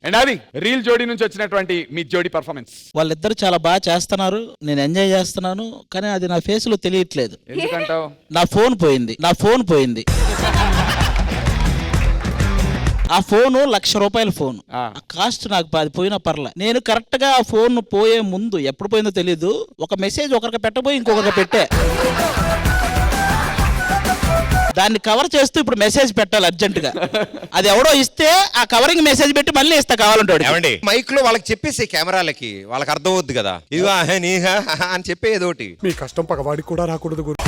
And అది reel జోడీ నుంచి వచ్చినటువంటి మీ జోడీ పర్ఫార్మెన్స్. వాళ్ళిద్దరు చాలా బాగా చేస్తున్నారు, నేను ఎంజాయ్ చేస్తున్నాను, కానీ అది నా ఫేస్ లో తెలియట్లేదు. ఎందుకంటావు? నా ఫోన్ పోయింది. ఆ ఫోను ₹1,00,000 ఫోన్. ఆ కాస్ట్ నాకు అది పోయినా పర్లే. నేను కరెక్ట్ గా ఆ ఫోన్ పోయే ముందు ఎప్పుడు పోయిందో తెలీదు, ఒక మెసేజ్ ఒకరికి పెట్టబోయి ఇంకొకరికి పెట్టా. దాన్ని కవర్ చేస్తూ ఇప్పుడు మెసేజ్ పెట్టాలి అర్జెంట్ గా. అది ఎవడో ఇస్తే ఆ కవరింగ్ మెసేజ్ పెట్టి మళ్ళీ ఇస్తా కావాలంటాడు. మైక్ లో వాళ్ళకి చెప్పేసి కెమెరాలకి వాళ్ళకి అర్థం అవుద్ది కదా, ఇదిగో నీహా అని చెప్పే ఏదోటి. మీ కష్టం పగవాడికి కూడా రాకూడదు గురు.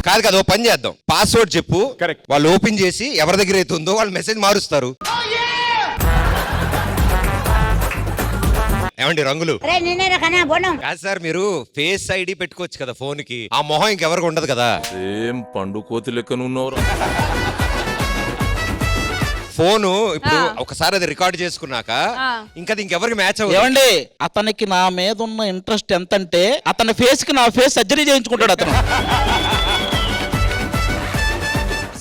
కాదు కదా, ఓ పని చేద్దాం, పాస్వర్డ్ చెప్పు. కరెక్ట్. వాళ్ళు ఓపెన్ చేసి ఎవరి దగ్గర అయితే ఉందో వాళ్ళు మెసేజ్ మారుస్తారు. ఏమండి రంగులు? కాదు సార్, మీరు ఫేస్ ఐడి పెట్టుకోవచ్చు కదా ఫోన్ కి, ఆ మొహం ఇంకెవరికి ఉండదు కదా. ఏం పండు కోతి లెక్కనున్నావు. ఫోను ఇప్పుడు ఒకసారి అది రికార్డ్ చేసుకున్నాక ఇంకా ఇంకెవరికి మ్యాచ్ అవ్వదు. ఏమండి, అతనికి నా మీద ఉన్న ఇంట్రెస్ట్ ఎంతంటే అతని ఫేస్ కి నా ఫేస్ సర్జరీ చేయించుకుంటాడు అతను.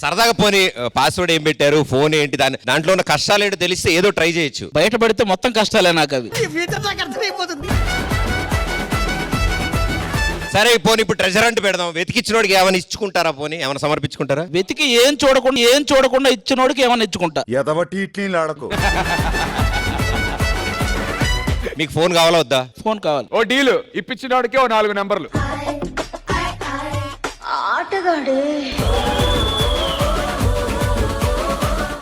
సరదాగా పోనీ పాస్వర్డ్ ఏం పెట్టారు, ఫోన్ ఏంటి, దాంట్లో ఉన్న కష్టాలు ఏంటో తెలిస్తే ఏదో ట్రై చేయొచ్చు. బయటపడితే మొత్తం కష్టాలే నాకు అవి. సరే పోనీ ఇప్పుడు ట్రెజర్ అంటూ పెడదాం, వెతికిచ్చినోడికి ఏమైనా ఇచ్చుకుంటారా, పోనీ ఏమైనా సమర్పించుకుంటారా? వెతికి ఏం చూడకుండా ఇచ్చినోడికి ఏమైనా ఇచ్చుకుంటా. మీకు ఫోన్ కావాలా వద్దా? ఫోన్ కావాలి. ఓ డీలు ఇప్పించినోడికి ఓ 4 నెంబర్లు.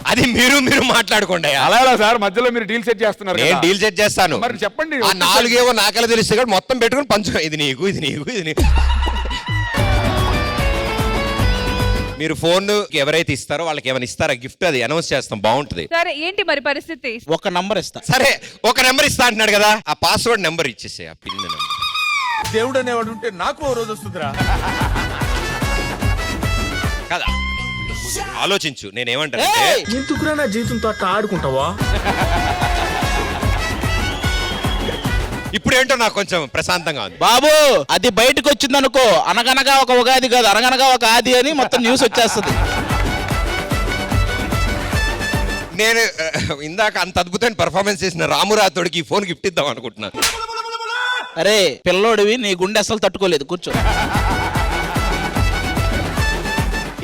అది మీరు మాట్లాడుకోండి. అలా సార్, మధ్యలో మీరు డీల్ సెట్ చేస్తున్నారు. నేను డీల్ సెట్ చేస్తాను. మరి చెప్పండి. ఆ 4 ఏవో నాకలా తెలిస్తే కూడా మొత్తం పెట్టుకుని పంచు, ఇది నీకు. మీరు ఫోన్ ఎవరైతే ఇస్తారో వాళ్ళకి ఏమైనా ఇస్తారా గిఫ్ట్, అది అనౌన్స్ చేస్తాం, బాగుంటది. సరే ఏంటి మరి పరిస్థితి? ఒక నంబర్ ఇస్తా. సరే ఒక నెంబర్ ఇస్తా అంటున్నాడు కదా, ఆ పాస్వర్డ్ నెంబర్ ఇచ్చేసే, ఆ పిన్ నెంబర్. దేవుడు అనేవాడు ఉంటే నాకు ఓ రోజు వస్తుందిరా. కదా ఆలోచించు, నేనేమంటానంటే ఎందుకురా నా జీవితంతో అట్లా ఆడుకుంటావా? ఇప్పుడు ఏంటో నాకు కొంచెం ప్రశాంతంగా ఉంది. బాబు, అది బయటకు వచ్చింది అనుకో, అనగనగా ఒక ఉగాది కాదు, అనగనగా ఒక ఆది అని మొత్తం న్యూస్ వచ్చేస్తుంది. నేను ఇందాక అంత అద్భుతమైన పర్ఫార్మెన్స్ చేసిన రామురాతోడికి ఈ ఫోన్ గిఫ్ట్ ఇద్దాం అనుకుంటున్నాను. అరే పిల్లోడివి, నీ గుండె అసలు తట్టుకోలేదు, కూర్చో.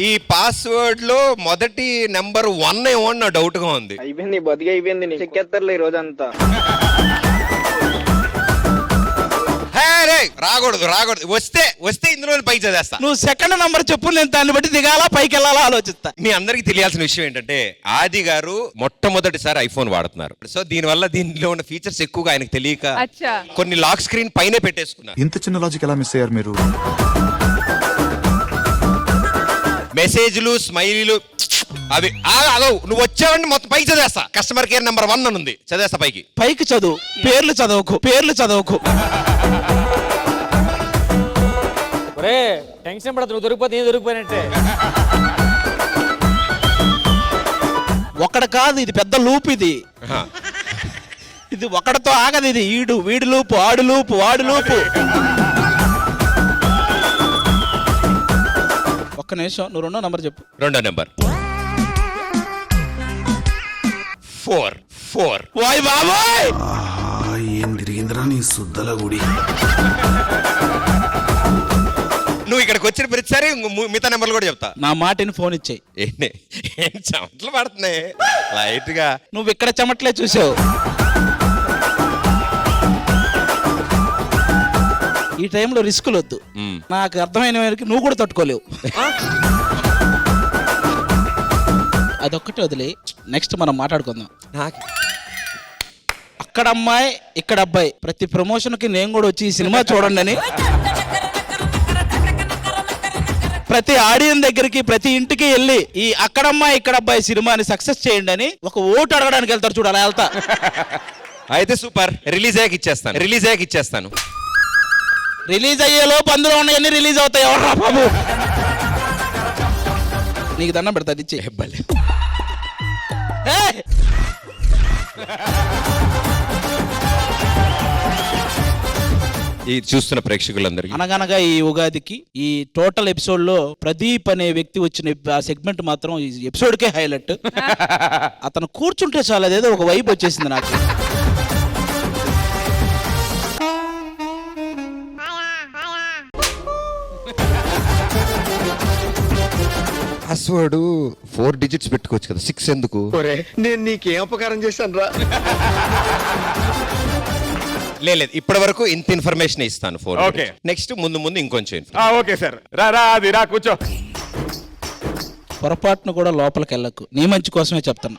ఈ పాస్వర్డ్ లో మొదటి నెంబర్ 1 ఏమో నా డౌట్ గా ఉంది. అయిపోయింది, బతికి అయిపోయింది, చెక్కేస్తారులే ఈ రోజంతా. రాకూడదు, వస్తే ఇందులో పైకి చదివేస్తా. నువ్వు సెకండ్ నంబర్ చెప్పు, నేను దాన్ని బట్టి దిగాలా పైకి వెళ్ళాలా ఆలోచిస్తా. మీ అందరికి తెలియాల్సిన విషయం ఏంటంటే ఆది గారు మొట్టమొదటిసారి ఐఫోన్ వాడుతున్నారు. సో దీనిలో ఉన్న ఫీచర్స్ ఎక్కువగా ఆయనకు తెలియక కొన్ని లాక్ స్క్రీన్ పైనే పెట్టేసుకున్నారు. ఇంత చిన్న లాజిక్ ఎలా మిస్ అయ్యారు మీరు? మెసేజ్లు, స్మైలీలు అవి నువ్వు వచ్చావంటే మొత్తం పైకి చదివేస్తా. కస్టమర్ కేర్ నెంబర్ 1 అని ఉంది, చదివేస్తా పైకి చదువు, పేర్లు చదవకు. టెన్షన్ పడదు, నువ్వు దొరికిపోతే ఏం దొరికిపోయినట్టే. ఒకటి కాదు, ఇది పెద్ద లూప్. ఇది ఒకటితో ఆగదు, ఇది వీడి లూపు, ఆడు లూపు, వాడు లూపు. ఒక్క నిమిషం, నువ్వు రెండో నంబర్ చెప్పు. రెండో నెంబర్ 4. వాయ్ బాబాయ్, ఏం తిరిగిందిరా నీ సుద్దల గుడి. నువ్వు ఇక్కడికి వచ్చిన ప్రతిసారి మిగతా నెంబర్లు కూడా చెప్తా. నా మాటని ఫోన్ ఇచ్చేయి. ఏం చెమటలు పడుతున్నాయి లైట్ గా. నువ్వు ఇక్కడ చెమట్లే చూసావు. ఈ టైంలో రిస్కులు వద్దు. నాకు అర్థమైన వరకు నువ్వు కూడా తట్టుకోలేవు. అదొక్కటి వదిలే, నెక్స్ట్ మనం మాట్లాడుకుందాం. అక్కడ అమ్మాయి, ఇక్కడ అబ్బాయి, ప్రతి ప్రమోషన్ కి నేను కూడా వచ్చి ఈ సినిమా చూడండి అని ప్రతి ఆడియన్స్ దగ్గరికి, ప్రతి ఇంటికి వెళ్ళి ఈ అక్కడమ్మాయి ఇక్కడ అబ్బాయి సినిమాని సక్సెస్ చేయండి అని ఒక ఓటు అడగడానికి వెళ్తారు చూడు, అలా వెళ్తా. అయితే సూపర్, రిలీజ్ అయ్యాక ఇచ్చేస్తాను. రిలీజ్ అయ్యేలోపు అందులో ఉన్నాయన్నీ రిలీజ్ అవుతాయి. ఎవర్రా బాబు, నీకు దండం పెడతా ఇచ్చే. ఈ చూస్తున్న ప్రేక్షకులందరికీ అనగనగా ఈ ఉగాదికి ఈ టోటల్ ఎపిసోడ్ లో ప్రదీప్ అనే వ్యక్తి వచ్చిన ఆ సెగ్మెంట్ మాత్రం ఈ ఎపిసోడ్ కే హైలైట్. అతను కూర్చుంటే చాలు అదేదో ఒక వైబ్ వచ్చేసింది నాకు. పాస్వర్డ్ 4 digits పెట్టుకోవచ్చు కదా, 6 ఎందుకు? నేను నీకేం అపకారం చేశాను రా? లేదు, ఇప్పటి వరకు ఇంత ఇన్ఫర్మేషన్ ఇస్తాను. 4 Okay. నెక్స్ట్ ముందు ముందు ఇంకొంచెం ఓకే సార్, రా రా అది రా కూర్చో. పొరపాటును కూడా లోపలికి వెళ్ళకు, నీ మంచి కోసమే చెప్తాను.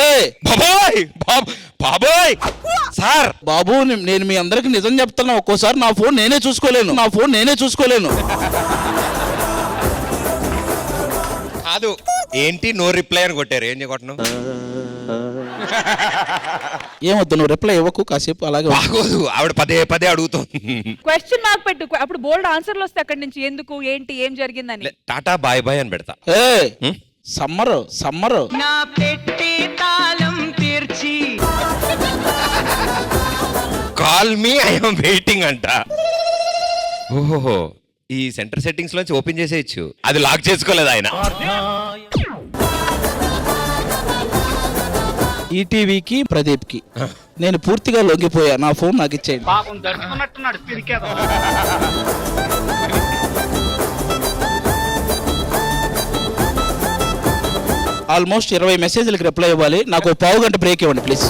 ఏయ్ బాబాయ్ బాబాయ్ సార్, బాబు నేను మీ అందరికి నిజం చెప్తున్నా, ఒక్కోసారి నా ఫోన్ నేనే చూసుకోలేను. కాదు ఏంటి నో రిప్లై అని కొట్టారు, ఏం కొట్టను? ఏమొద్దు, నువ్వు రిప్లై ఇవ్వకు, కాసేపు అలాగే ఉండు. బాగోదు, ఆవిడ పదే పదే అడుగుతుంది. క్వశ్చన్ మార్క్ పెట్టు, అప్పుడు బోల్డ్ ఆన్సర్లు వస్తాయి అక్కడి నుంచి, ఎందుకు ఏంటి ఏం జరిగిందని. టాటా బాయ్ బాయ్ అని పెడతా. ఏయ్ సమ్మరు నా పెట్టి తాళం తీర్చి కాల్ మీ ఐఎమ్ వెయిటింగ్ అంట. ఓహో, ఈ సెంటర్ సెట్టింగ్స్ లోంచి ఓపెన్ చేసేయచ్చు, అది లాక్ చేసుకోలేదు ఆయన. ఈటీవీకి ప్రదీప్కి నేను పూర్తిగా లొంగిపోయా, నా ఫోన్ నాకు ఇచ్చేయండి. ఆల్మోస్ట్ 20 మెసేజ్లకు రిప్లై ఇవ్వాలి, నాకు 1/2 గంట బ్రేక్ ఇవ్వండి ప్లీజ్.